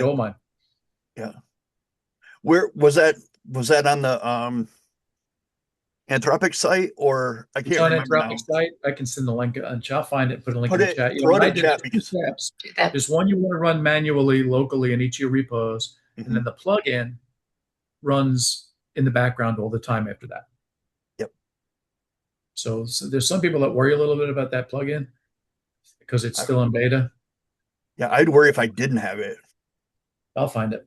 gold mine. Yeah. Where was that? Was that on the Anthropic site, or I It's can't on remember Anthropic now? site. I can send the link. I'll find it. Put a link in the chat. Throw it What I in did, chat there's two because steps. Do that. There's one you want to run manually, locally in each of your repos, and then Mhm. the plugin runs in the background all the time after that. Yep. So there's some people that worry a little bit about that plugin because it's I, still in beta. yeah, I'd worry if I didn't have it. I'll find it.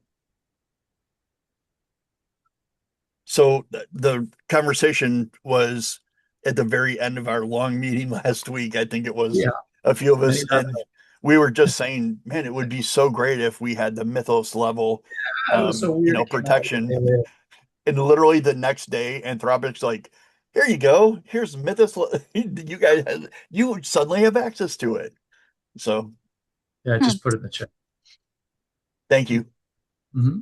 So the conversation was at the very end of our long meeting last week. I think it was Yeah. a few of And us, and we were just saying, man, it would be so great if we had the Mythos level, it was so weird. It came out protection. with And literally the next day, Anthropic's like, here you go. Here's Mythos. You guys, you suddenly have access to it. So yeah, I just put it in the chat. thank you. Mm-hmm.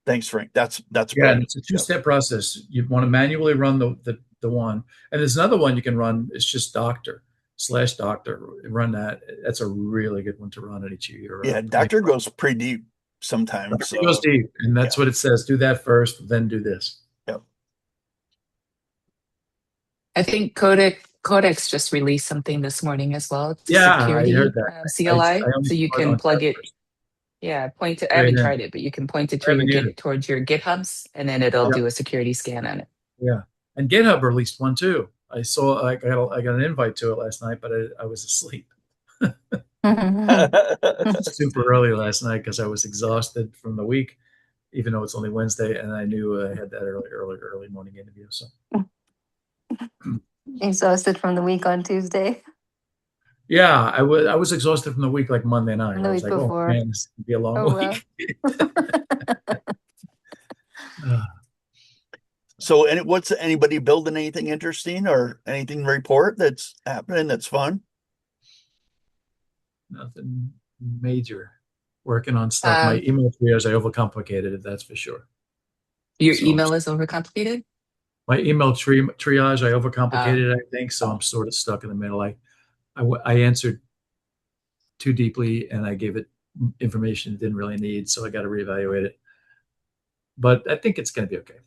Thanks, Frank. That's Yeah, and brilliant. it's a two-step process. You want to manually run the one, and there's another one you can run. It's just doctor/doctor. Run that. That's a really good one to run at each of your. Yeah, Doctor goes pretty deep sometimes. It goes So deep, and yeah, that's what it says. Do that first, then do this. yeah. I think Codex just released something this morning as well. It's a Yeah, I heard security that. I CLI, only so you saw it can on plug chat it. first. Yeah, point to. I Right haven't in. tried it, but you can point it I haven't either. towards your GitHubs, and then it'll Yeah, do a security scan on it. yeah. And GitHub released one too. I saw. I got an invite to it last night, but I was asleep. Super early last night because I was exhausted from the week, even though it's only Wednesday, and I knew I had that early morning interview. So Exhausted from the week on Tuesday, yeah, I was exhausted from the week like Monday night. from I the was week like, oh before. man, this is gonna be a long Oh well. week. Uh, So, and what's anybody building anything interesting or anything to report that's happening that's fun? Nothing major. Working on stuff. My Um, email trios, I overcomplicated it. That's for sure. your So email is overcomplicated. my email triage, I Uh, overcomplicated it, I think. So I'm sort of stuck in the middle. I answered too deeply and I gave it information it didn't really need. So I got to reevaluate it. But I think it's going to be okay.